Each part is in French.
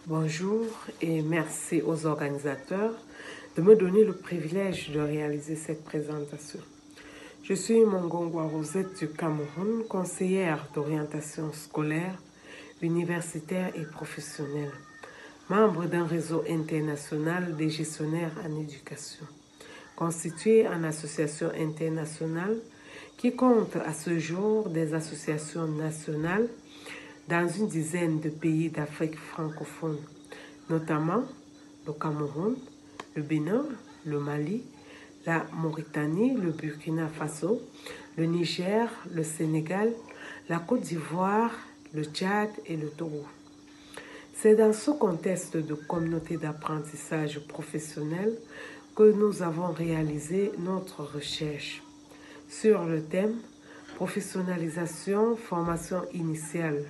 Bonjour et merci aux organisateurs de me donner le privilège de réaliser cette présentation. Je suis Mongongwa Rosette du Cameroun, conseillère d'orientation scolaire, universitaire et professionnelle, membre d'un réseau international des gestionnaires en éducation, constitué en association internationale qui compte à ce jour des associations nationales dans une dizaine de pays d'Afrique francophone, notamment le Cameroun, le Bénin, le Mali, la Mauritanie, le Burkina Faso, le Niger, le Sénégal, la Côte d'Ivoire, le Tchad et le Togo. C'est dans ce contexte de communauté d'apprentissage professionnel que nous avons réalisé notre recherche sur le thème professionnalisation, formation initiale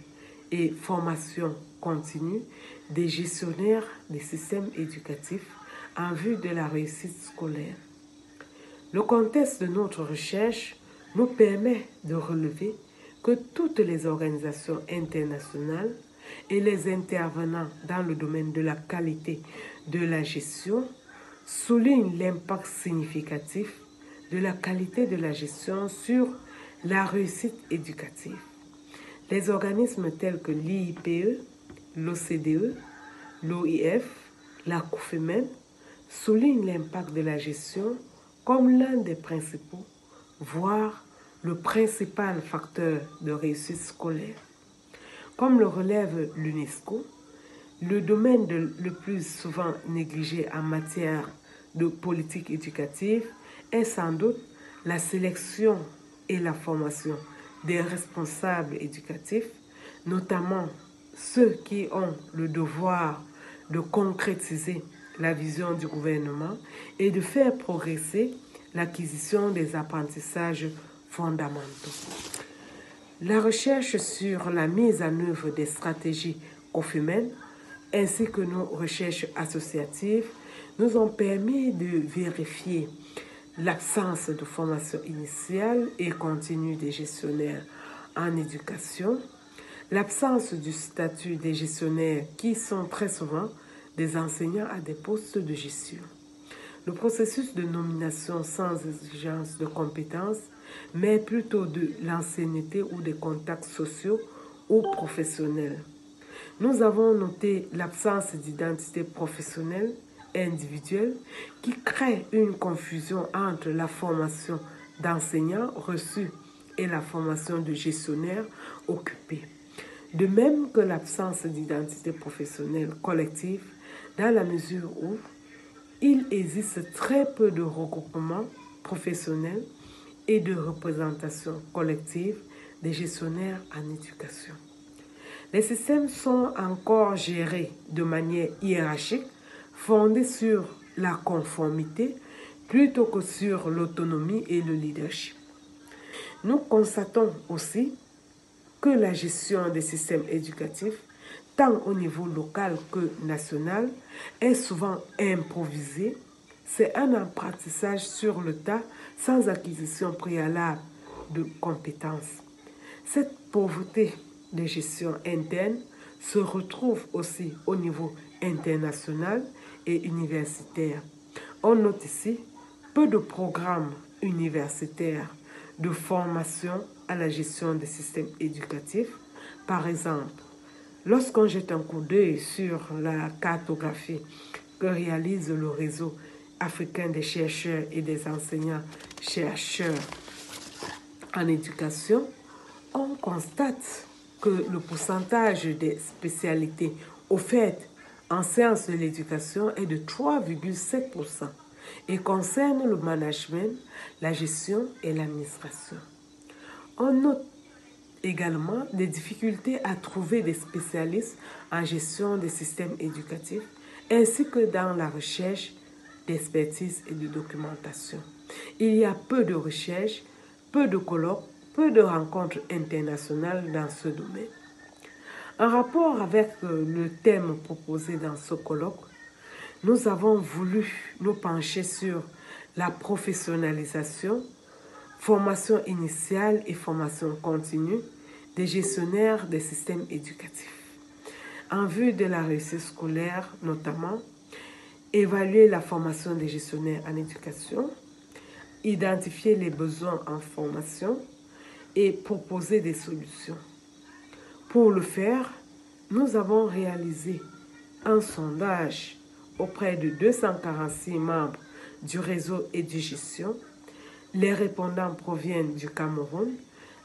et formation continue des gestionnaires des systèmes éducatifs en vue de la réussite scolaire. Le contexte de notre recherche nous permet de relever que toutes les organisations internationales et les intervenants dans le domaine de la qualité de la gestion soulignent l'impact significatif de la qualité de la gestion sur la réussite éducative. Les organismes tels que l'IIPE, l'OCDE, l'OIF, la COUFEMEN soulignent l'impact de la gestion comme l'un des principaux, voire le principal facteur de réussite scolaire. Comme le relève l'UNESCO, le domaine le plus souvent négligé en matière de politique éducative est sans doute la sélection et la formation des responsables éducatifs, notamment ceux qui ont le devoir de concrétiser la vision du gouvernement et de faire progresser l'acquisition des apprentissages fondamentaux. La recherche sur la mise en œuvre des stratégies COFEMEN ainsi que nos recherches associatives nous ont permis de vérifier l'absence de formation initiale et continue des gestionnaires en éducation, l'absence du statut des gestionnaires qui sont très souvent des enseignants à des postes de gestion, le processus de nomination sans exigence de compétences, mais plutôt de l'ancienneté ou des contacts sociaux ou professionnels. Nous avons noté l'absence d'identité professionnelle individuelle qui crée une confusion entre la formation d'enseignants reçue et la formation de gestionnaires occupés. De même que l'absence d'identité professionnelle collective dans la mesure où il existe très peu de regroupements professionnels et de représentation collective des gestionnaires en éducation. Les systèmes sont encore gérés de manière hiérarchique, fondée sur la conformité plutôt que sur l'autonomie et le leadership. Nous constatons aussi que la gestion des systèmes éducatifs, tant au niveau local que national, est souvent improvisée. C'est un apprentissage sur le tas sans acquisition préalable de compétences. Cette pauvreté de gestion interne se retrouve aussi au niveau international et universitaire. On note ici peu de programmes universitaires de formation à la gestion des systèmes éducatifs. Par exemple, lorsqu'on jette un coup d'œil sur la cartographie que réalise le réseau africain des chercheurs et des enseignants-chercheurs en éducation, on constate que le pourcentage des spécialités offertes en sciences de l'éducation est de 3,7% et concerne le management, la gestion et l'administration. On note également des difficultés à trouver des spécialistes en gestion des systèmes éducatifs ainsi que dans la recherche d'expertise et de documentation. Il y a peu de recherches, peu de colloques, peu de rencontres internationales dans ce domaine. En rapport avec le thème proposé dans ce colloque, nous avons voulu nous pencher sur la professionnalisation, formation initiale et formation continue des gestionnaires des systèmes éducatifs. en vue de la réussite scolaire notamment, évaluer la formation des gestionnaires en éducation, identifier les besoins en formation et proposer des solutions. Pour le faire, nous avons réalisé un sondage auprès de 246 membres du réseau Édugestion. Les répondants proviennent du Cameroun,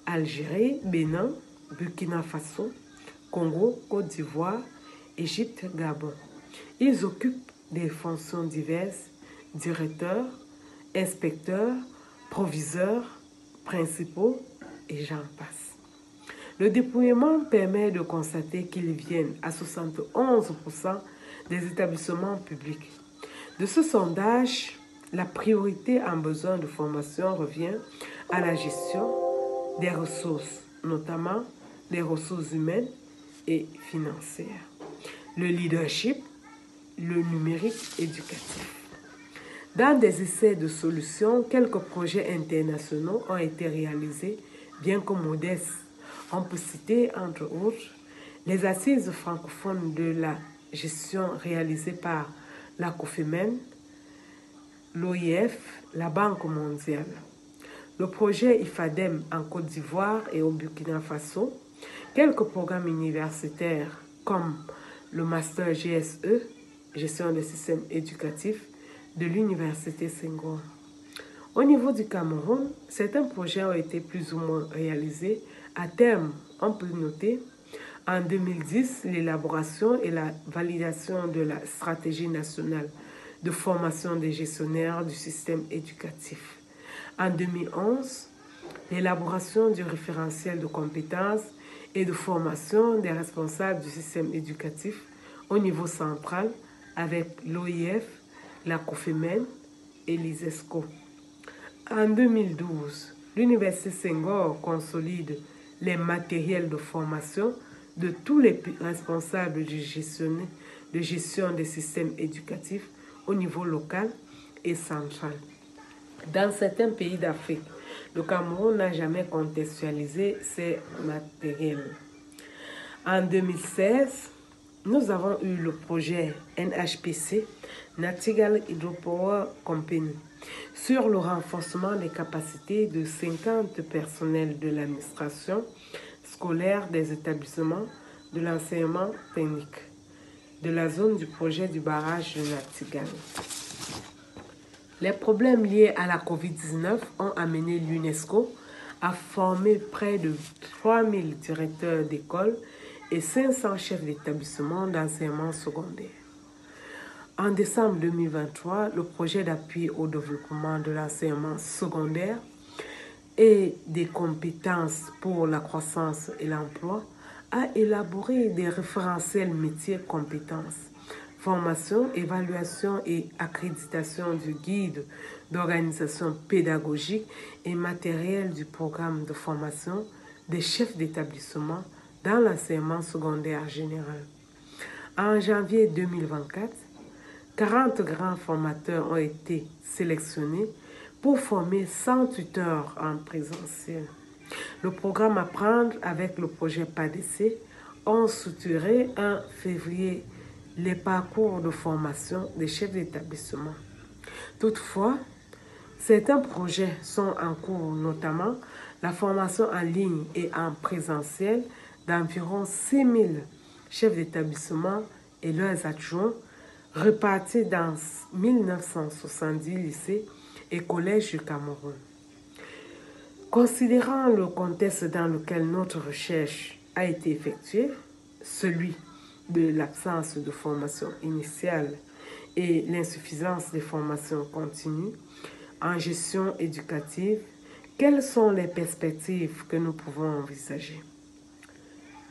Algérie, Bénin, Burkina Faso, Congo, Côte d'Ivoire, Égypte, Gabon. Ils occupent des fonctions diverses: directeurs, inspecteurs, proviseurs, principaux et j'en passe. Le dépouillement permet de constater qu'ils viennent à 71% des établissements publics. De ce sondage, la priorité en besoin de formation revient à la gestion des ressources, notamment les ressources humaines et financières, le leadership, le numérique éducatif. Dans des essais de solutions, quelques projets internationaux ont été réalisés, bien que modestes. On peut citer, entre autres, les assises francophones de la gestion réalisées par la COFEMEN, l'OIF, la Banque mondiale, le projet IFADEM en Côte d'Ivoire et au Burkina Faso, quelques programmes universitaires comme le Master GSE, Gestion des systèmes éducatifs, de l'Université Senghor. Au niveau du Cameroun, certains projets ont été plus ou moins réalisés. À terme, on peut noter en 2010 l'élaboration et la validation de la stratégie nationale de formation des gestionnaires du système éducatif. En 2011, l'élaboration du référentiel de compétences et de formation des responsables du système éducatif au niveau central avec l'OIF, la COFEMEN et l'ISESCO. En 2012, l'Université Senghor consolide les matériels de formation de tous les responsables de gestion des systèmes éducatifs au niveau local et central. Dans certains pays d'Afrique, le Cameroun n'a jamais contextualisé ces matériels. En 2016, nous avons eu le projet NHPC, Nachtigal Hydropower Company, sur le renforcement des capacités de 50 personnels de l'administration scolaire des établissements de l'enseignement technique de la zone du projet du barrage de Nachtigal. Les problèmes liés à la COVID-19 ont amené l'UNESCO à former près de 3000 directeurs d'école et 500 chefs d'établissement d'enseignement secondaire. En décembre 2023, le projet d'appui au développement de l'enseignement secondaire et des compétences pour la croissance et l'emploi a élaboré des référentiels métiers compétences, formation, évaluation et accréditation du guide d'organisation pédagogique et matériel du programme de formation des chefs d'établissement dans l'enseignement secondaire général. En janvier 2024, 40 grands formateurs ont été sélectionnés pour former 100 tuteurs en présentiel. Le programme Apprendre avec le projet PADC ont structuré en février les parcours de formation des chefs d'établissement. Toutefois, certains projets sont en cours, notamment la formation en ligne et en présentiel d'environ 6000 chefs d'établissement et leurs adjoints répartis dans 1970 lycées et collèges du Cameroun. Considérant le contexte dans lequel notre recherche a été effectuée, celui de l'absence de formation initiale et l'insuffisance des formations continues en gestion éducative, quelles sont les perspectives que nous pouvons envisager?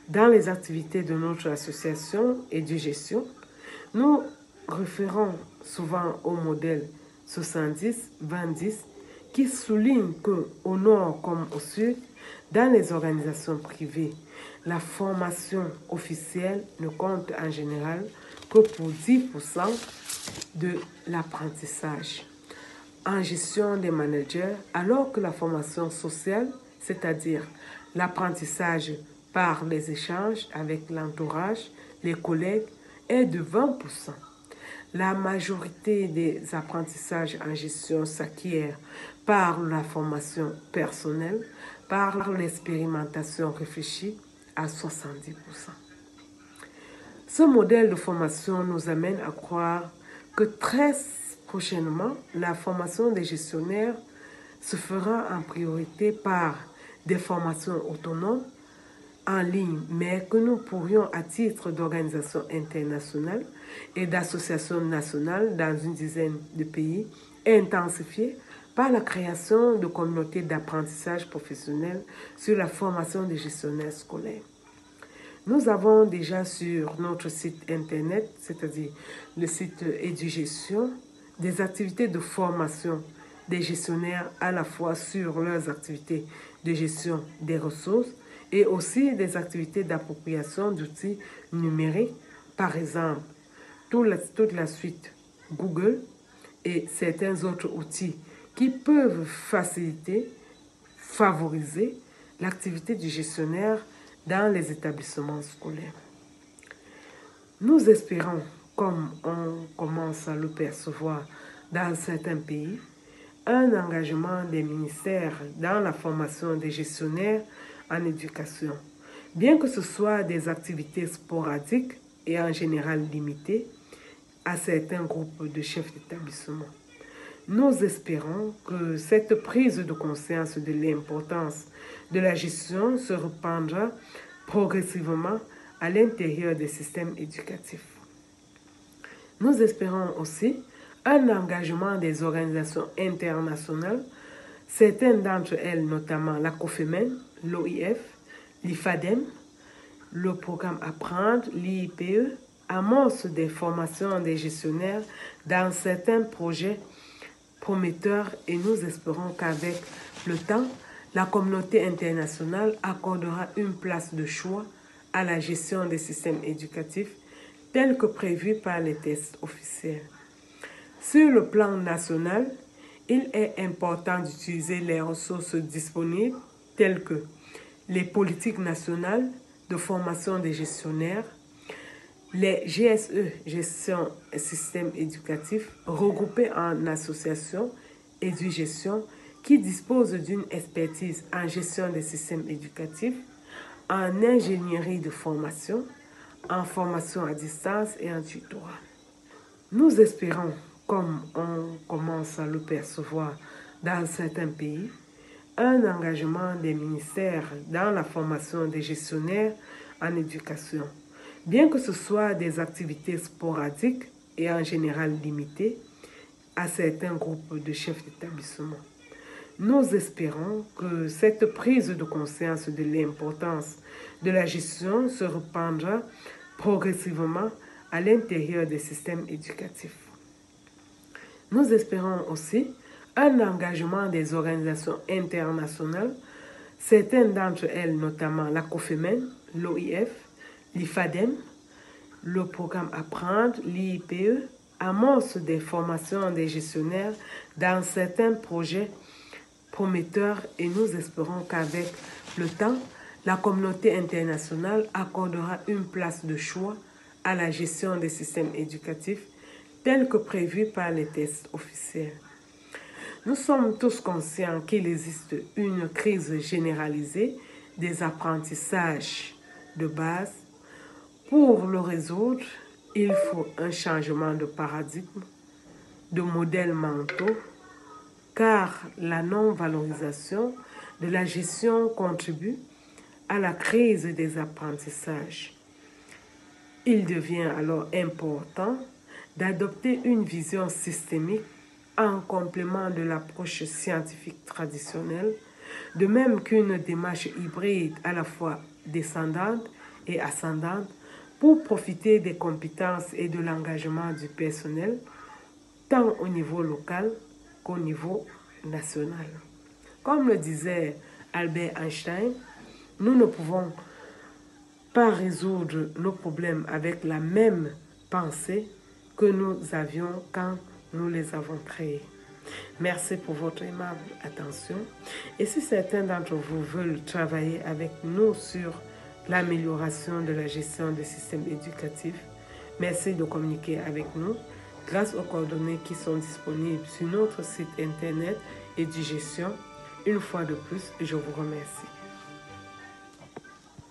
Dans les activités de notre association Édugestion, nous référons souvent au modèle 70-20-10 qui souligne qu'au nord comme au sud, dans les organisations privées, la formation officielle ne compte en général que pour 10% de l'apprentissage en gestion des managers, alors que la formation sociale, c'est-à-dire l'apprentissage par les échanges avec l'entourage les collègues est de 20%. La majorité des apprentissages en gestion s'acquièrent par la formation personnelle, par l'expérimentation réfléchie à 70%. Ce modèle de formation nous amène à croire que très prochainement, la formation des gestionnaires se fera en priorité par des formations autonomes en ligne, mais que nous pourrions, à titre d'organisations internationales et d'associations nationales dans une dizaine de pays, intensifier par la création de communautés d'apprentissage professionnel sur la formation des gestionnaires scolaires. Nous avons déjà sur notre site internet, c'est-à-dire le site EduGestion, des activités de formation des gestionnaires à la fois sur leurs activités de gestion des ressources et aussi des activités d'appropriation d'outils numériques, par exemple toute la suite Google et certains autres outils qui peuvent faciliter, favoriser l'activité du gestionnaire dans les établissements scolaires. Nous espérons, comme on commence à le percevoir dans certains pays, un engagement des ministères dans la formation des gestionnaires en éducation, bien que ce soit des activités sporadiques et en général limitées à certains groupes de chefs d'établissement. Nous espérons que cette prise de conscience de l'importance de la gestion se répandra progressivement à l'intérieur des systèmes éducatifs. Nous espérons aussi un engagement des organisations internationales, certaines d'entre elles notamment la COFEMEN, l'OIF, l'IFADEM, le programme Apprendre, l'IIPE, amorcent des formations des gestionnaires dans certains projets prometteurs et nous espérons qu'avec le temps, la communauté internationale accordera une place de choix à la gestion des systèmes éducatifs tels que prévus par les tests officiels. Sur le plan national, il est important d'utiliser les ressources disponibles telles que les politiques nationales de formation des gestionnaires, les GSE, gestion et système éducatif, regroupés en associations EduGestion qui disposent d'une expertise en gestion des systèmes éducatifs, en ingénierie de formation, en formation à distance et en tutorat. Nous espérons, comme on commence à le percevoir dans certains pays, un engagement des ministères dans la formation des gestionnaires en éducation, bien que ce soit des activités sporadiques et en général limitées à certains groupes de chefs d'établissement. Nous espérons que cette prise de conscience de l'importance de la gestion se répandra progressivement à l'intérieur des systèmes éducatifs. Nous espérons aussi un engagement des organisations internationales, certaines d'entre elles notamment la COFEMEN, l'OIF, l'IFADEM, le programme Apprendre, l'IIPE, amorcent des formations des gestionnaires dans certains projets prometteurs et nous espérons qu'avec le temps, la communauté internationale accordera une place de choix à la gestion des systèmes éducatifs tels que prévus par les tests officiels. Nous sommes tous conscients qu'il existe une crise généralisée des apprentissages de base. Pour le résoudre, il faut un changement de paradigme, de modèles mentaux, car la non-valorisation de la gestion contribue à la crise des apprentissages. Il devient alors important d'adopter une vision systémique en complément de l'approche scientifique traditionnelle, de même qu'une démarche hybride à la fois descendante et ascendante pour profiter des compétences et de l'engagement du personnel, tant au niveau local qu'au niveau national. Comme le disait Albert Einstein, nous ne pouvons pas résoudre nos problèmes avec la même pensée que nous avions quand nous les avons créés. Merci pour votre aimable attention. Et si certains d'entre vous veulent travailler avec nous sur l'amélioration de la gestion des systèmes éducatifs. Merci de communiquer avec nous grâce aux coordonnées qui sont disponibles sur notre site internet Édugestion. Une fois de plus, je vous remercie.